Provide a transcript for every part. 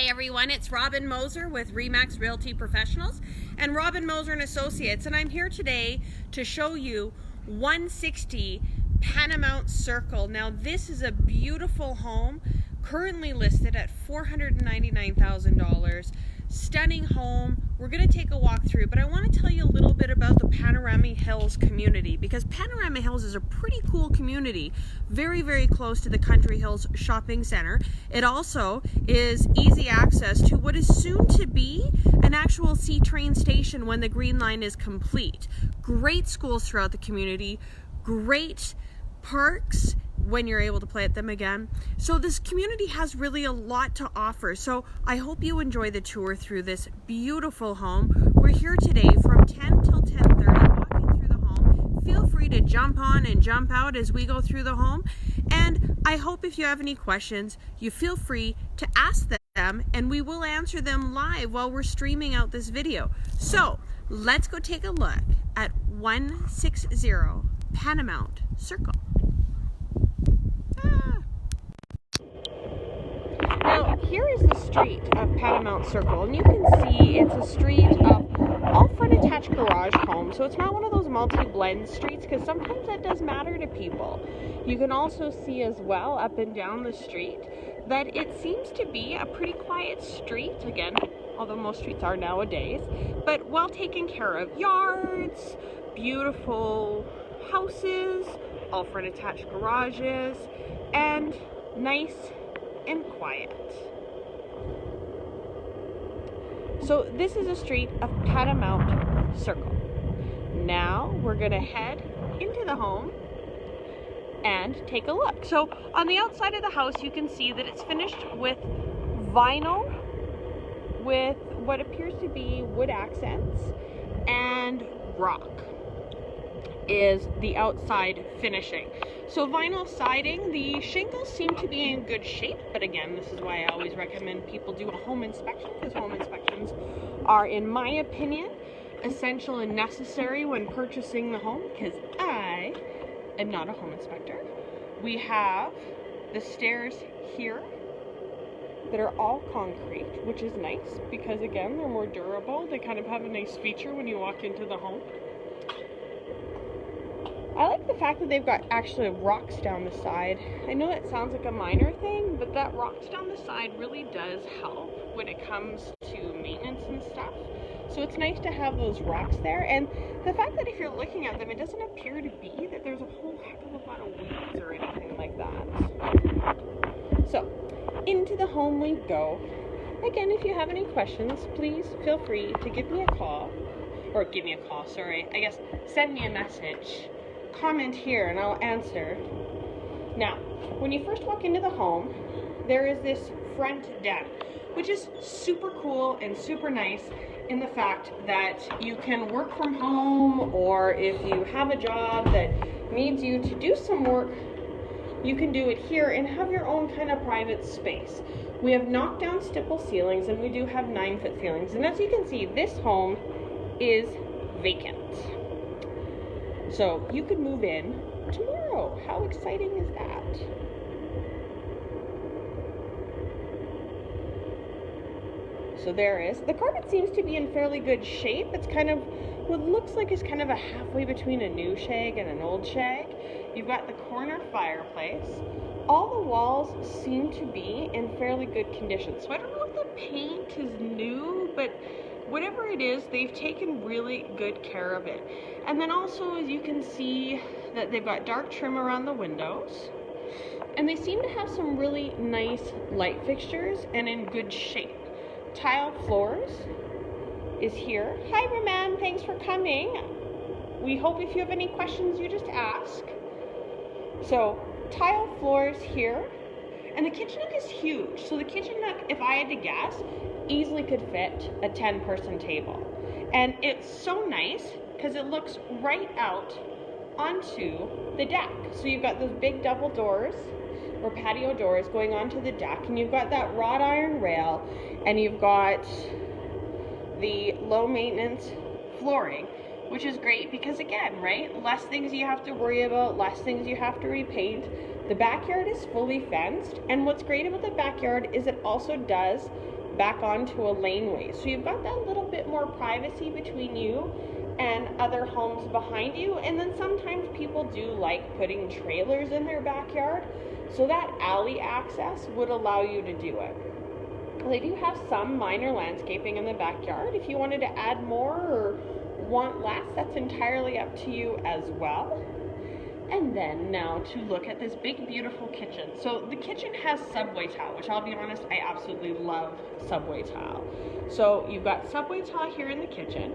everyone, it's Robin Moser with Remax Realty Professionals and Robin Moser and Associates, and I'm here today to show you 160 Panamount Circle. Now this is a beautiful home currently listed at $499,000. Stunning home. We're going to take a walk through, but I want to tell you a little bit about the Panamount Hills community, because Panamount Hills is a pretty cool community, very, very close to the Country Hills Shopping Center. It also is easy access to what is soon to be an actual C train station when the Green Line is complete. Great schools throughout the community, great parks when you're able to play at them again. So this community has really a lot to offer. So I hope you enjoy the tour through this beautiful home. We're here today from 10 till 10:30 walking through the home. Feel free to jump on and jump out as we go through the home. And I hope if you have any questions, you feel free to ask them and we will answer them live while we're streaming out this video. So let's go take a look at 160 Panamount Circle. Now here is the street of Panamount Circle, and you can see it's a street of all front attached garage homes, so it's not one of those multi-blend streets, because sometimes that does matter to people. You can also see as well up and down the street that it seems to be a pretty quiet street, again, although most streets are nowadays, but well taken care of. Yards, beautiful houses, all front attached garages, and nice and quiet. So this is a street of Panamount Circle. Now we're gonna head into the home and take a look. So on the outside of the house you can see that it's finished with vinyl with what appears to be wood accents, and rock is the outside finishing. So vinyl siding, the shingles seem to be in good shape, but again, this is why I always recommend people do a home inspection, because home inspections are, in my opinion, essential and necessary when purchasing the home, because I am not a home inspector. We have the stairs here that are all concrete, which is nice because again, they're more durable. They kind of have a nice feature when you walk into the home. I like the fact that they've got actually rocks down the side. I know that sounds like a minor thing, but that rocks down the side really does help when it comes to maintenance and stuff. So it's nice to have those rocks there, and the fact that if you're looking at them, it doesn't appear to be that there's a whole heck of a lot of weeds or anything like that. So into the home we go. Again, if you have any questions, please feel free to give me a call, or I guess send me a message. Comment here and I'll answer. Now, when you first walk into the home, there is this front den, which is super cool and super nice in the fact that you can work from home, or if you have a job that needs you to do some work, you can do it here and have your own kind of private space. We have knockdown stipple ceilings and we do have 9-foot ceilings, and as you can see, this home is vacant. So you could move in tomorrow. How exciting is that? So there is. The carpet seems to be in fairly good shape. It's kind of what looks like is kind of a halfway between a new shag and an old shag. You've got the corner fireplace. All the walls seem to be in fairly good condition. So I don't know if the paint is new, but whatever it is, they've taken really good care of it. And then also, as you can see, that they've got dark trim around the windows, and they seem to have some really nice light fixtures and in good shape. Tile floors is here. Hi Raman, thanks for coming. We hope if you have any questions, you just ask. So tile floors here, and the kitchen nook is huge. So the kitchen nook, if I had to guess, easily could fit a 10-person table. And it's so nice because it looks right out onto the deck. So you've got those big double doors or patio doors going onto the deck, and you've got that wrought iron rail, and you've got the low maintenance flooring, which is great because again, right, less things you have to worry about, less things you have to repaint. The backyard is fully fenced, and what's great about the backyard is it also does back onto a laneway. So you've got that little bit more privacy between you and other homes behind you. And then sometimes people do like putting trailers in their backyard. So that alley access would allow you to do it. They do have some minor landscaping in the backyard. If you wanted to add more or want less, that's entirely up to you as well. And then now to look at this big, beautiful kitchen. So the kitchen has subway tile, which I'll be honest, I absolutely love subway tile. So you've got subway tile here in the kitchen,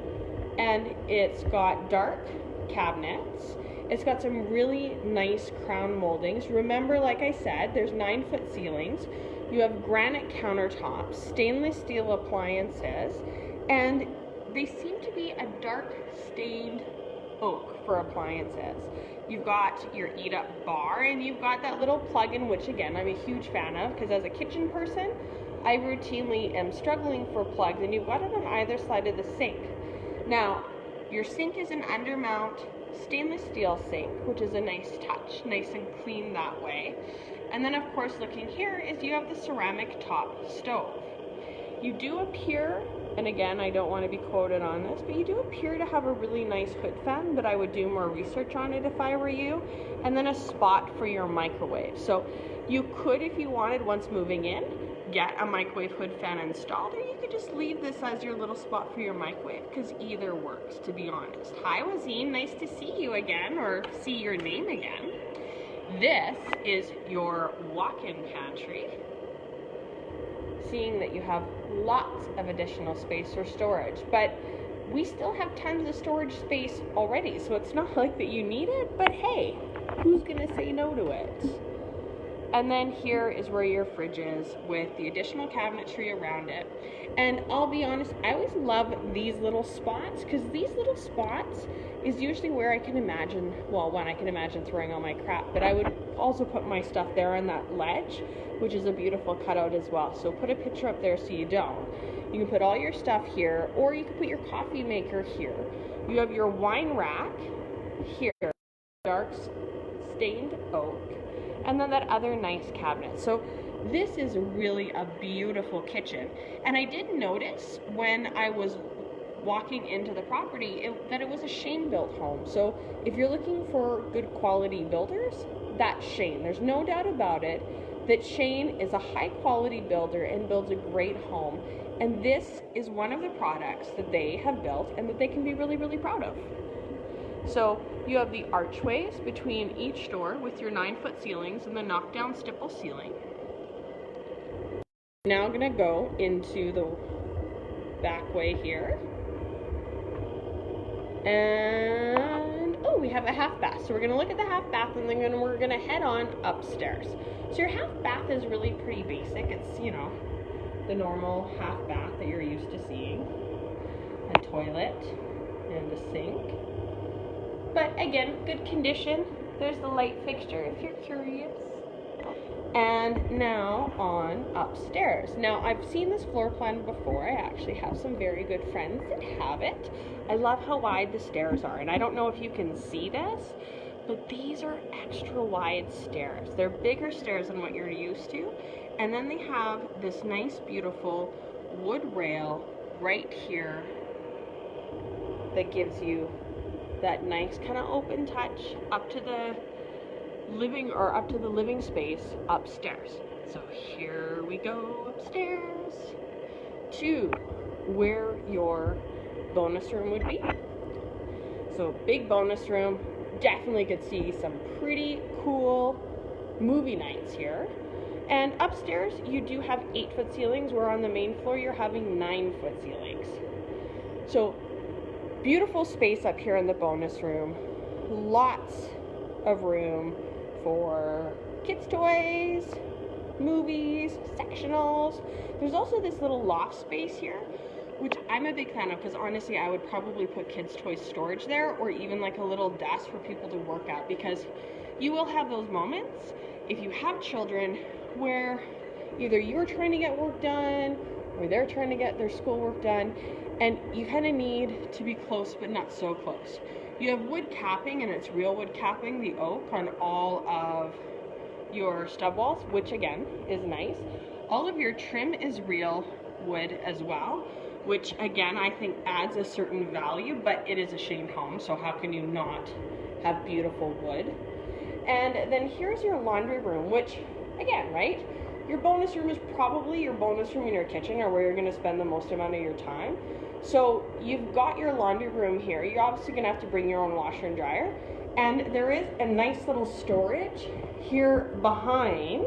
and it's got dark cabinets. It's got some really nice crown moldings. Remember, like I said, there's 9-foot ceilings. You have granite countertops, stainless steel appliances, and they seem to be a dark stained oak for appliances. You've got your eat up bar, and you've got that little plug-in, which again, I'm a huge fan of, because as a kitchen person, I routinely am struggling for plugs, and you've got it on either side of the sink. Now, your sink is an undermount stainless steel sink, which is a nice touch, nice and clean that way. And then of course, looking here is you have the ceramic top stove. You do appear, and again, I don't want to be quoted on this, but you do appear to have a really nice hood fan, but I would do more research on it if I were you. And then a spot for your microwave. So you could, if you wanted, once moving in, get a microwave hood fan installed, or you could just leave this as your little spot for your microwave, because either works, to be honest. Hi, Wazine, nice to see you again, or see your name again. This is your walk-in pantry. Seeing that you have lots of additional space for storage, but we still have tons of storage space already, so it's not like that you need it, but hey, who's gonna say no to it? And then here is where your fridge is with the additional cabinetry around it. And I'll be honest, I always love these little spots, because these little spots is usually where I can imagine, well, one, I can imagine throwing all my crap, but I would also put my stuff there on that ledge, which is a beautiful cutout as well. So put a picture up there so you don't. You can put all your stuff here, or you can put your coffee maker here. You have your wine rack here, dark stained oak, and then that other nice cabinet. So this is really a beautiful kitchen. And I did notice when I was walking into the property that it was a Shane built home. So if you're looking for good quality builders, that's Shane. There's no doubt about it that Shane is a high quality builder and builds a great home. And this is one of the products that they have built and that they can be really, really proud of. So you have the archways between each door with your 9-foot ceilings and the knockdown stipple ceiling. Now I'm gonna go into the back way here. And oh, we have a half bath. So we're gonna look at the half bath, and then we're gonna head on upstairs. So your half bath is really pretty basic. It's, you know, the normal half bath that you're used to seeing. A toilet and a sink. But again, good condition. There's the light fixture if you're curious. And now on upstairs. Now I've seen this floor plan before. I actually have some very good friends that have it. I love how wide the stairs are. And I don't know if you can see this, but these are extra wide stairs. They're bigger stairs than what you're used to. And then they have this nice, beautiful wood rail right here that gives you that nice kind of open touch up to the living space upstairs. So here we go upstairs to where your bonus room would be. So big bonus room, definitely could see some pretty cool movie nights here. And upstairs you do have 8-foot ceilings, where on the main floor you're having 9-foot ceilings. So beautiful space up here in the bonus room. Lots of room for kids' toys, movies, sectionals. There's also this little loft space here, which I'm a big fan of, because honestly I would probably put kids' toys storage there, or even like a little desk for people to work at, because you will have those moments if you have children where either you're trying to get work done or they're trying to get their schoolwork done, and you kind of need to be close but not so close. You have wood capping, and it's real wood capping, the oak, on all of your stub walls, which again is nice. All of your trim is real wood as well, which again, I think adds a certain value, but it is a Shane home, so how can you not have beautiful wood? And then here's your laundry room, which again, right? Your bonus room is probably your bonus room in your kitchen, or where you're gonna spend the most amount of your time. So you've got your laundry room here. You're obviously gonna have to bring your own washer and dryer. And there is a nice little storage here behind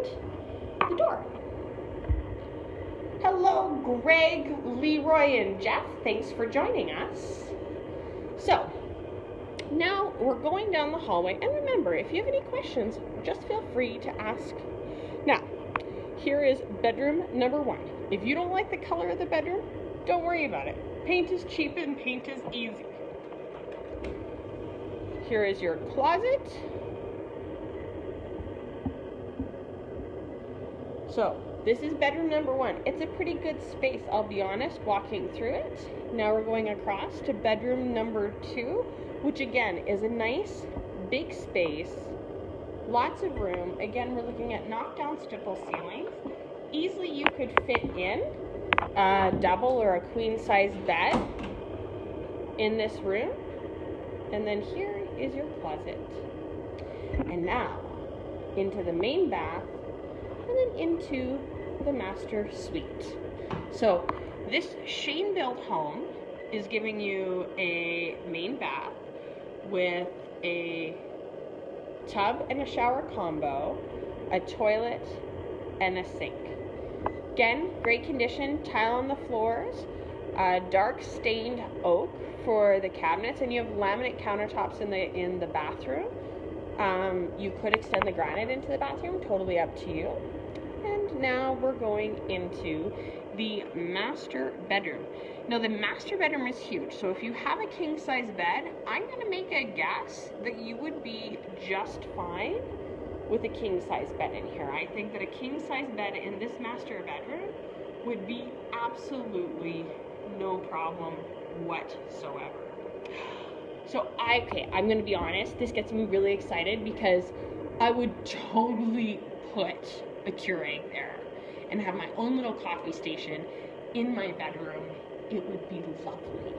the door. Hello, Greg, Leroy, and Jeff. Thanks for joining us. So, now we're going down the hallway. And remember, if you have any questions, just feel free to ask. Now, here is bedroom number 1. If you don't like the color of the bedroom, don't worry about it. Paint is cheap and paint is easy. Here is your closet. So, this is bedroom number 1. It's a pretty good space, I'll be honest, walking through it. Now we're going across to bedroom number 2, which again is a nice big space, lots of room. Again, we're looking at knockdown stipple ceilings. Easily you could fit in a double or a queen size bed in this room. And then here is your closet. And now into the main bath, and then into the master suite. So this Shane built home is giving you a main bath with a tub and a shower combo, a toilet, and a sink. Again, great condition, tile on the floors, dark stained oak for the cabinets, and you have laminate countertops in the bathroom. You could extend the granite into the bathroom, totally up to you. And now we're going into the master bedroom. Now the master bedroom is huge, so if you have a king size bed, I'm gonna make a guess that you would be just fine with a king size bed in here. I think that a king size bed in this master bedroom would be absolutely no problem whatsoever. So I'm gonna be honest, this gets me really excited because I would totally put a Keurig there and have my own little coffee station in my bedroom. It would be lovely.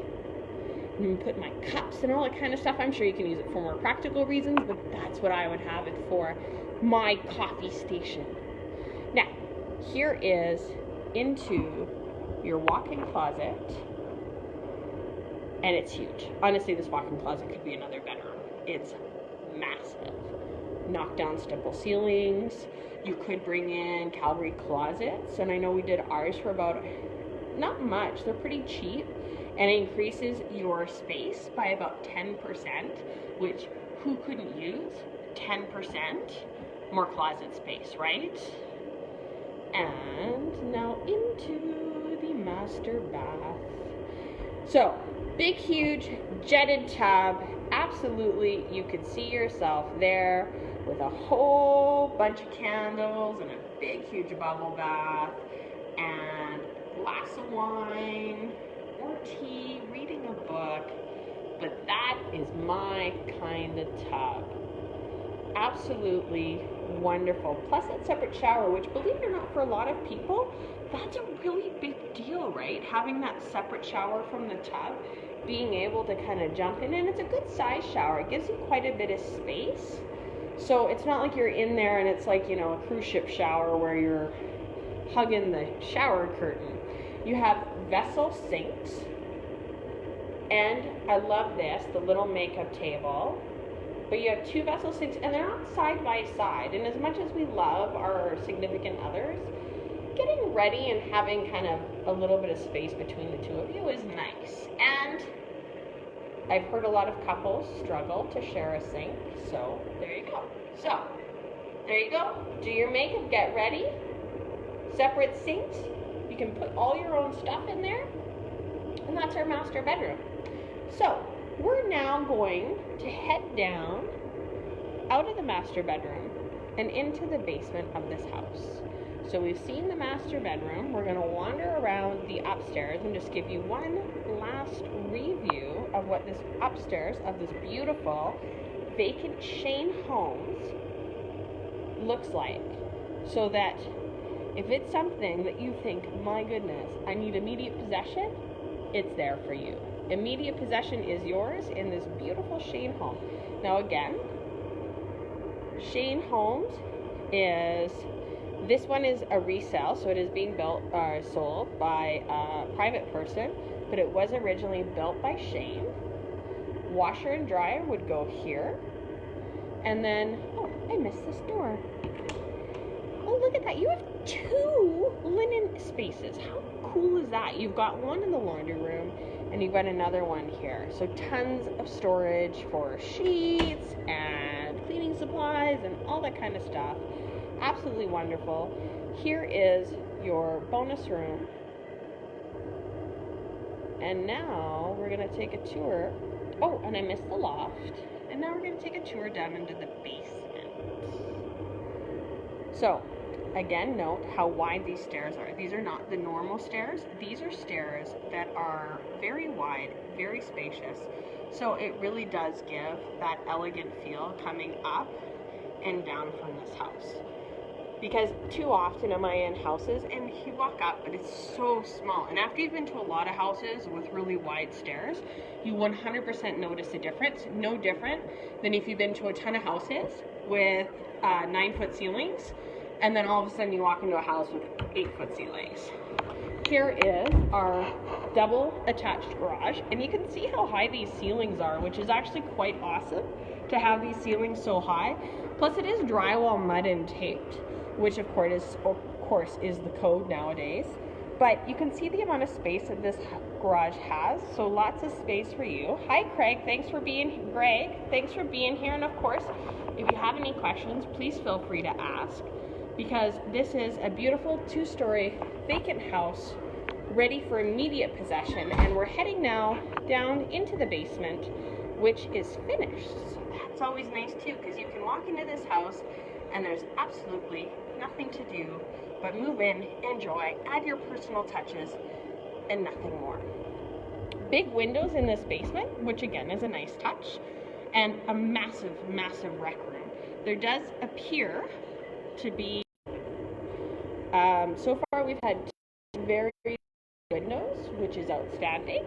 And put my cups and all that kind of stuff. I'm sure you can use it for more practical reasons, but that's what I would have it for, my coffee station. Now, here is into your walk-in closet, and it's huge. Honestly, this walk-in closet could be another bedroom. It's massive. Knockdown stipple ceilings. You could bring in Calgary closets, and I know we did ours for about, not much, they're pretty cheap, and it increases your space by about 10%, which who couldn't use 10% more closet space, right? And now into the master bath. So, big, huge, jetted tub. Absolutely, you could see yourself there with a whole bunch of candles and a big, huge bubble bath and a glass of wine or tea, reading a book. But that is my kind of tub. Absolutely wonderful. Plus that separate shower, which, believe it or not, for a lot of people, that's a really big deal, right? Having that separate shower from the tub, being able to kind of jump in, and it's a good size shower. It gives you quite a bit of space. So it's not like you're in there and it's like, you know, a cruise ship shower where you're hugging the shower curtain. You have vessel sinks, and I love this, the little makeup table. But you have 2 vessel sinks, and they're not side by side. And as much as we love our significant others, getting ready and having kind of a little bit of space between the two of you is nice. And I've heard a lot of couples struggle to share a sink, so there you go. So, there you go. Do your makeup, get ready. Separate sinks. You can put all your own stuff in there. And that's our master bedroom. So, we're now going to head down out of the master bedroom and into the basement of this house. So we've seen the master bedroom. We're going to wander around the upstairs and just give you one last review of what this upstairs of this beautiful vacant Shane homes looks like, so that If it's something that you think, my goodness, I need immediate possession, it's there for you. Immediate possession is yours in this beautiful Shane home. Now again, Shane Homes is, this one is a resale, so it is being built or sold by a private person, but it was originally built by Shane. Washer and dryer would go here. And then, oh, I missed this door. Oh, look at that. You have 2 linen spaces. How cool is that? You've got one in the laundry room and you've got another one here. So tons of storage for sheets and cleaning supplies and all that kind of stuff. Absolutely wonderful. Here is your bonus room. And now we're going to take a tour. Oh, and I missed the loft. And now we're going to take a tour down into the basement. So, again, note how wide these stairs are. These are not the normal stairs. These are stairs that are very wide, very spacious. So it really does give that elegant feel coming up and down from this house. Because too often am I in houses and you walk up, but it's so small. And after you've been to a lot of houses with really wide stairs, you 100% notice a difference. No different than if you've been to a ton of houses with 9-foot ceilings, and then all of a sudden you walk into a house with 8-foot ceilings. Here is our double attached garage, and you can see how high these ceilings are, which is actually quite awesome to have these ceilings so high. Plus it is drywall, mud, and taped, which of course is the code nowadays. But you can see the amount of space that this garage has, so lots of space for you. Hi Greg, thanks for being here. And of course, if you have any questions, please feel free to ask, because this is a beautiful 2-story vacant house ready for immediate possession, and we're heading now down into the basement, which is finished. So that's always nice too, because you can walk into this house and there's absolutely nothing to do but move in, enjoy, add your personal touches, and nothing more. Big windows in this basement, which again is a nice touch, and a massive, massive rec room. There does appear to be, so far we've had 2 very windows, which is outstanding,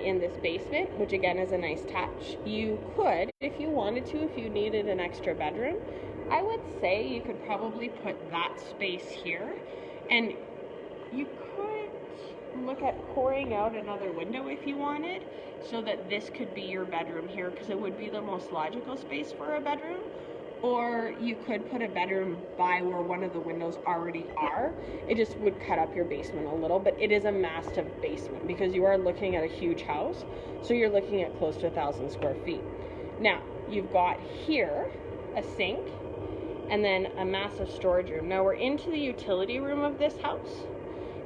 in this basement, which again is a nice touch. You could, if you wanted to, if you needed an extra bedroom, I would say you could probably put that space here, and you could look at pouring out another window if you wanted, so that this could be your bedroom here, because it would be the most logical space for a bedroom. Or you could put a bedroom by where one of the windows already are. It just would cut up your basement a little, but it is a massive basement because you are looking at a huge house, so you're looking at close to 1,000 square feet. Now, you've got here a sink, and then a massive storage room. Now we're into the utility room of this house.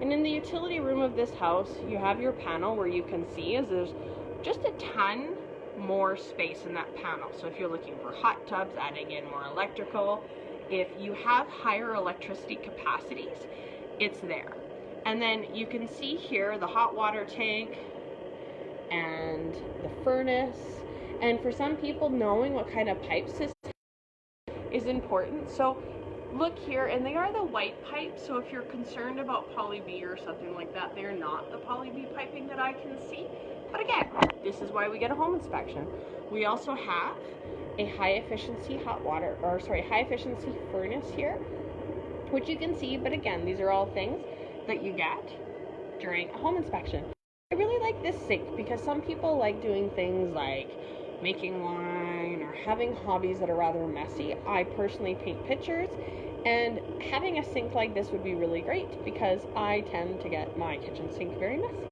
And in the utility room of this house, you have your panel where you can see is there's just a ton more space in that panel. So if you're looking for hot tubs, adding in more electrical, if you have higher electricity capacities, it's there. And then you can see here the hot water tank and the furnace. And for some people, knowing what kind of pipe system is important. So look here, and they are the white pipes, so if you're concerned about poly B or something like that, they're not the poly B piping that I can see. But again, this is why we get a home inspection. We also have a high efficiency furnace here, which you can see, but again, these are all things that you get during a home inspection. I really like this sink because some people like doing things like making wine or having hobbies that are rather messy. I personally paint pictures, and having a sink like this would be really great because I tend to get my kitchen sink very messy.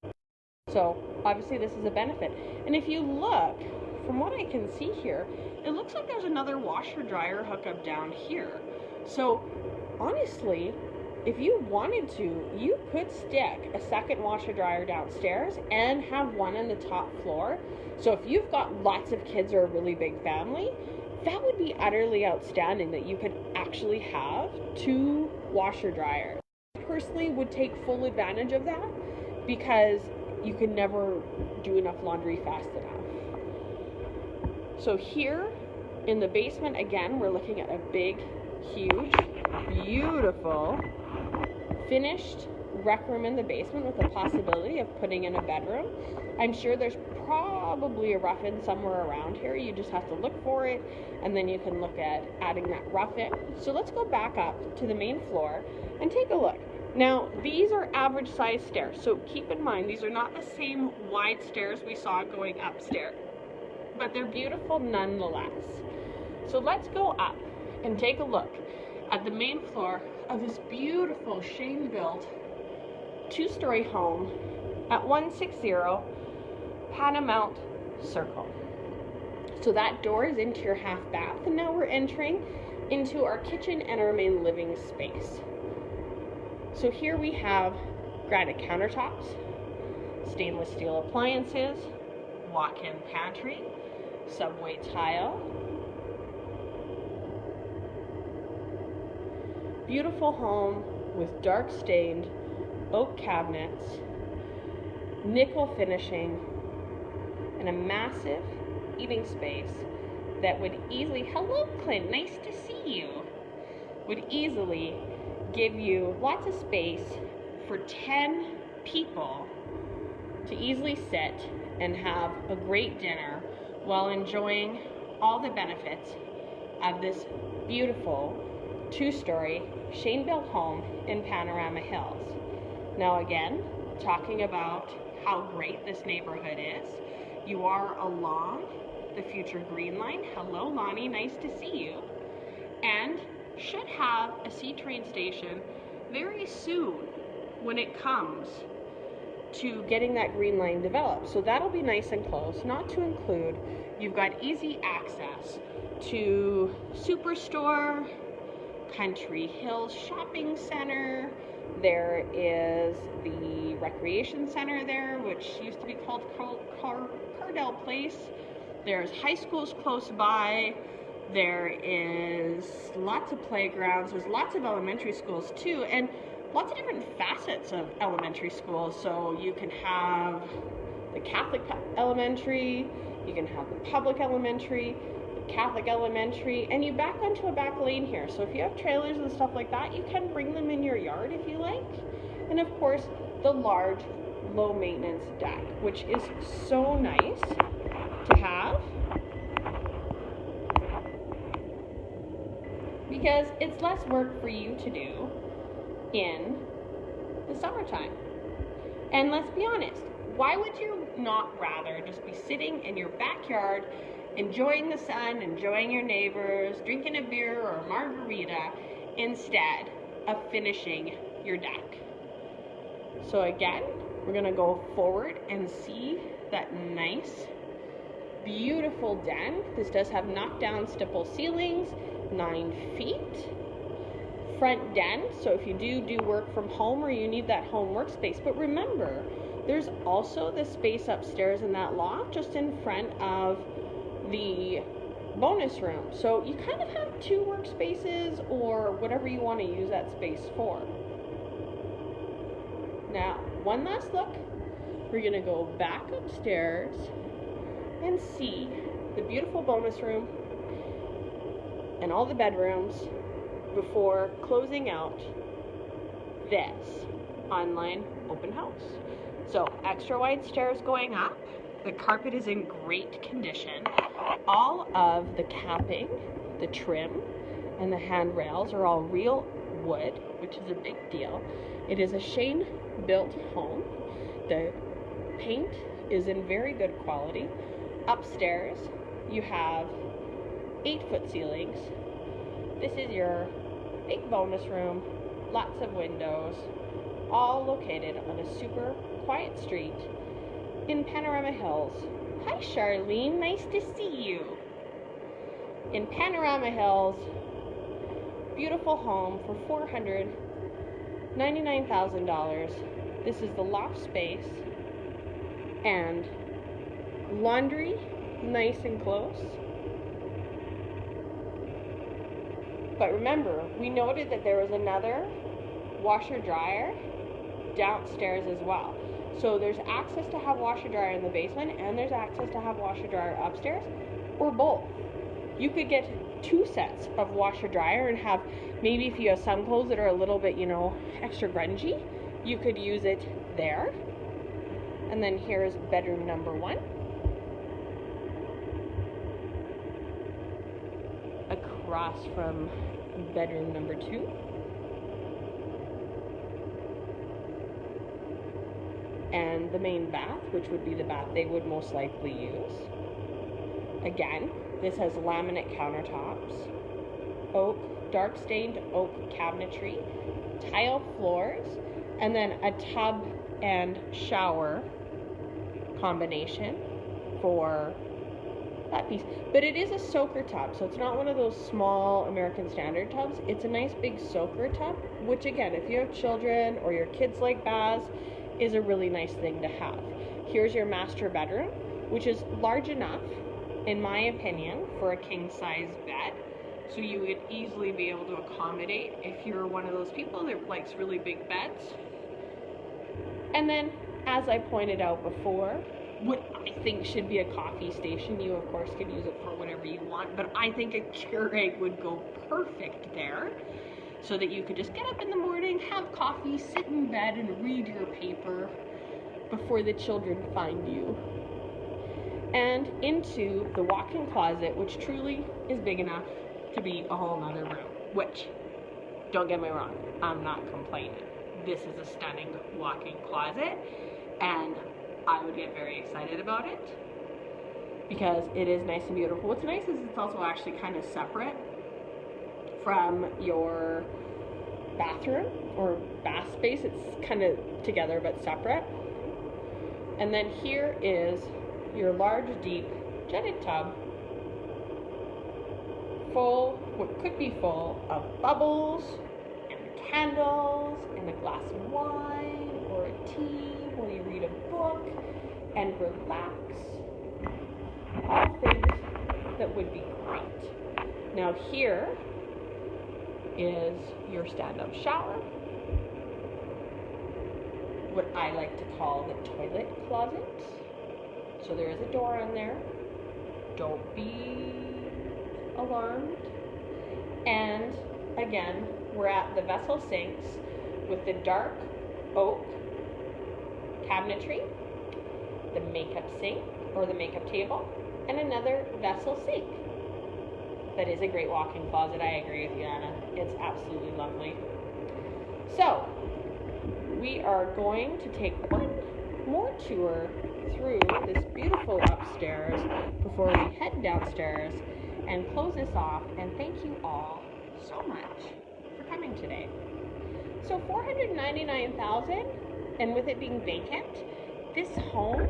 So obviously this is a benefit. And if you look, from what I can see here, it looks like there's another washer dryer hookup down here. So honestly, if you wanted to, you could stick a second washer dryer downstairs and have one on the top floor. So if you've got lots of kids or a really big family, that would be utterly outstanding that you could actually have 2 washer dryers. I personally would take full advantage of that because you can never do enough laundry fast enough. So here in the basement, again, we're looking at a big, huge, beautiful finished rec room in the basement with the possibility of putting in a bedroom. I'm sure there's probably a rough-in somewhere around here. You just have to look for it, and then you can look at adding that rough-in. So let's go back up to the main floor and take a look. Now, these are average size stairs, so keep in mind these are not the same wide stairs we saw going upstairs, but they're beautiful nonetheless. So let's go up and take a look at the main floor of this beautiful Shane-built 2-story home at 160 Panamount Circle. So that door is into your half bath, and now we're entering into our kitchen and our main living space. So here we have granite countertops, stainless steel appliances, walk-in pantry, subway tile, beautiful home with dark stained oak cabinets, nickel finishing, and a massive eating space that would easily, hello Clint, nice to see you, would easily give you lots of space for 10 people to easily sit and have a great dinner while enjoying all the benefits of this beautiful 2-story Shane-built home in Panorama Hills. Now again, talking about how great this neighborhood is, you are along the future Green Line. Hello Lonnie, nice to see you. And should have a C-train station very soon when it comes to getting that Green Line developed. So that'll be nice and close. Not to include, you've got easy access to Superstore, Country Hills Shopping Center. There is the Recreation Center there, which used to be called Cardell Place. There's high schools close by. There is lots of playgrounds. There's lots of elementary schools too, and lots of different facets of elementary schools. So you can have the Catholic elementary, you can have the public elementary, the Catholic elementary, and you back onto a back lane here. So if you have trailers and stuff like that, you can bring them in your yard if you like. And of course, the large, low maintenance deck, which is so nice to have, because it's less work for you to do in the summertime. And let's be honest, why would you not rather just be sitting in your backyard, enjoying the sun, enjoying your neighbors, drinking a beer or a margarita, instead of finishing your deck? So again, we're gonna go forward and see that nice, beautiful den. This does have knockdown stipple ceilings, 9 feet. Front den, so if you do work from home or you need that home workspace. But remember, there's also the space upstairs in that loft just in front of the bonus room. So you kind of have 2 workspaces or whatever you want to use that space for. Now, one last look. We're going to go back upstairs and see the beautiful bonus room and all the bedrooms before closing out this online open house. So extra wide stairs going up. The carpet is in great condition. All of the capping, the trim, and the handrails are all real wood, which is a big deal. It is a Shane-built home. The paint is in very good quality. Upstairs, you have 8-foot ceilings. This is your big bonus room, lots of windows, all located on a super quiet street in Panorama Hills. Hi Charlene, nice to see you. In Panorama Hills, beautiful home for $499,000. This is the loft space and laundry, nice and close. But remember, we noted that there was another washer dryer downstairs as well. So there's access to have washer dryer in the basement, and there's access to have washer dryer upstairs, or both. You could get 2 sets of washer dryer and have, maybe if you have some clothes that are a little bit, you know, extra grungy, you could use it there. And then here's bedroom number 1. Across from bedroom number 2. And the main bath, which would be the bath they would most likely use. Again, this has laminate countertops, oak, dark stained oak cabinetry, tile floors, and then a tub and shower combination for that piece. But it is a soaker tub, so it's not one of those small American Standard tubs. It's a nice big soaker tub, which again, if you have children or your kids like baths, is a really nice thing to have. Here's your master bedroom, which is large enough, in my opinion, for a king-size bed. So you would easily be able to accommodate if you're one of those people that likes really big beds. And then, as I pointed out before, what I think should be a coffee station, you of course can use it for whatever you want, but I think a Keurig would go perfect there, so that you could just get up in the morning, have coffee, sit in bed, and read your paper before the children find you. And into the walk-in closet, which truly is big enough to be a whole nother room, which, don't get me wrong, I'm not complaining. This is a stunning walk-in closet, and I would get very excited about it because it is nice and beautiful. What's nice is it's also actually kind of separate from your bathroom or bath space. It's kind of together but separate. And then here is your large, deep jetted tub, full, what could be full of bubbles and candles and a glass of wine or a tea while you read a book and relax. All things that would be great. Now here is your stand-up shower, what I like to call the toilet closet. So there is a door on there. Don't be alarmed. And again, we're at the vessel sinks with the dark oak cabinetry, the makeup sink or the makeup table, and another vessel sink. That is a great walk-in closet. I agree with you, Anna. It's absolutely lovely. So, we are going to take one more tour through this beautiful upstairs before we head downstairs and close this off. And thank you all so much for coming today. So $499,000, and with it being vacant, this home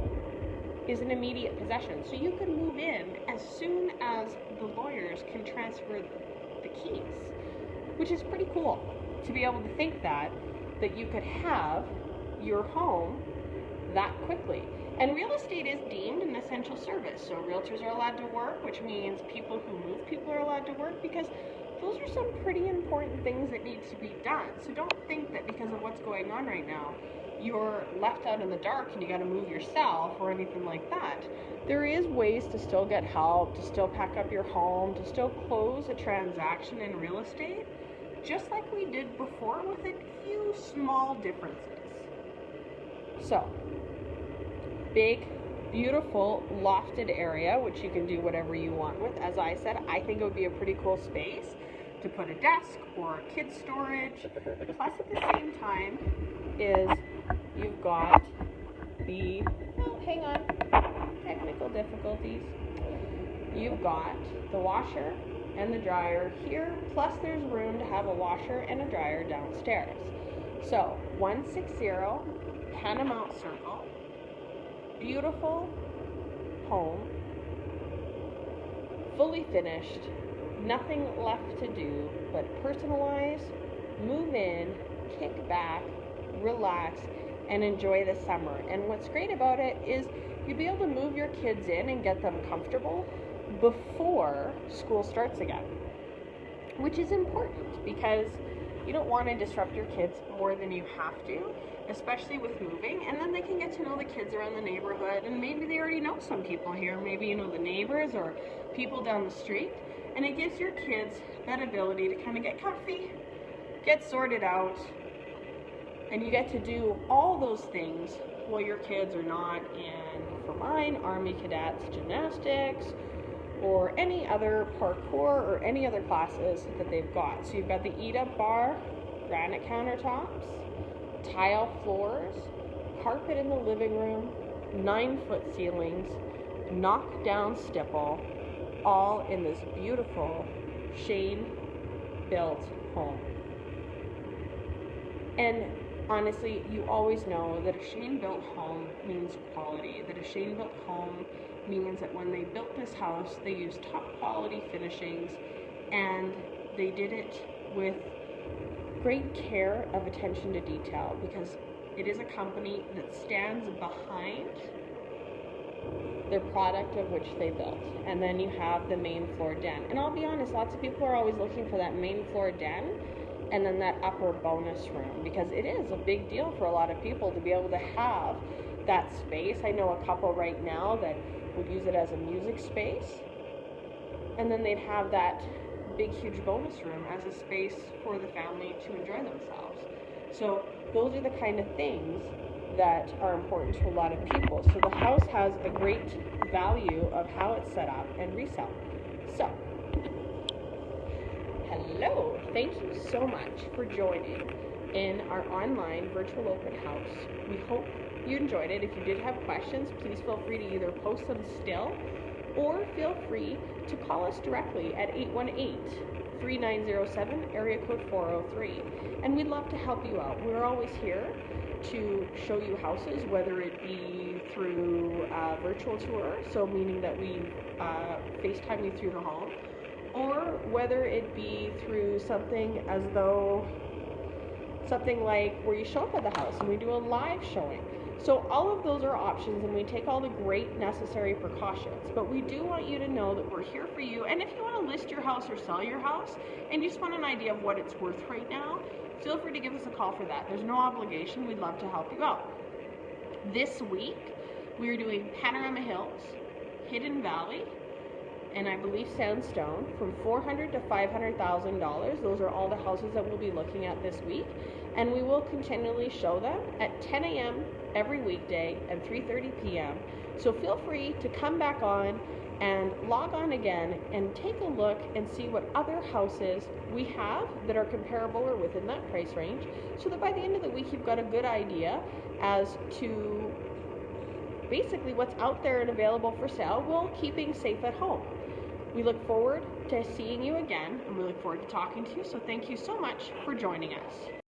is an immediate possession. So you could move in as soon as the lawyers can transfer the keys, which is pretty cool to be able to think that you could have your home that quickly. And real estate is deemed an essential service. So realtors are allowed to work, which means people who move people are allowed to work, because those are some pretty important things that need to be done. So don't think that because of what's going on right now, you're left out in the dark and you got to move yourself or anything like that. There is ways to still get help, to still pack up your home, to still close a transaction in real estate, just like we did before, with a few small differences. So, big, beautiful, lofted area, which you can do whatever you want with. As I said, I think it would be a pretty cool space to put a desk or a kid storage. Plus, at the same time, is you've got the, oh, hang on, technical difficulties. You've got the washer and the dryer here, plus there's room to have a washer and a dryer downstairs. So, 160 Panamount Cir, beautiful home, fully finished, nothing left to do but personalize, move in, kick back, relax, and enjoy the summer. And what's great about it is you'll be able to move your kids in and get them comfortable before school starts again, which is important because you don't want to disrupt your kids more than you have to, especially with moving. And then they can get to know the kids around the neighborhood, and maybe they already know some people here, maybe you know the neighbors or people down the street, and it gives your kids that ability to kind of get comfy, get sorted out, and you get to do all those things while your kids are not in, for mine, Army Cadets gymnastics, or any other parkour or any other classes that they've got. So you've got the eat-up bar, granite countertops, tile floors, carpet in the living room, 9-foot ceilings, knockdown stipple, all in this beautiful Shane-built home. And honestly, you always know that a Shane-built home means quality, that a Shane-built home means that when they built this house, they used top quality finishings, and they did it with great care of attention to detail, because it is a company that stands behind their product of which they built. And then you have the main floor den. And I'll be honest, lots of people are always looking for that main floor den and then that upper bonus room, because it is a big deal for a lot of people to be able to have that space. I know a couple right now that would use it as a music space, and then they'd have that big huge bonus room as a space for the family to enjoy themselves. So those are the kind of things that are important to a lot of people. So the house has a great value of how it's set up and resell. So hello, thank you so much for joining in our online virtual open house. We hope you enjoyed it. If you did have questions, please feel free to either post them still or feel free to call us directly at 818-3907, area code 403. And we'd love to help you out. We're always here to show you houses, whether it be through a virtual tour, so meaning that we FaceTime you through the home, or whether it be through something like where you show up at the house and we do a live showing. So all of those are options, and we take all the great necessary precautions, but we do want you to know that we're here for you. And if you want to list your house or sell your house and you just want an idea of what it's worth right now, feel free to give us a call for that. There's no obligation. We'd love to help you out. This week we are doing Panorama Hills, Hidden Valley, and I believe Sandstone, from $400,000 to $500,000. Those are all the houses that we'll be looking at this week, and we will continually show them at 10 a.m. every weekday and 3:30 p.m. So feel free to come back on and log on again and take a look and see what other houses we have that are comparable or within that price range, so that by the end of the week you've got a good idea as to basically what's out there and available for sale while keeping safe at home. We look forward to seeing you again, and we look forward to talking to you. So thank you so much for joining us.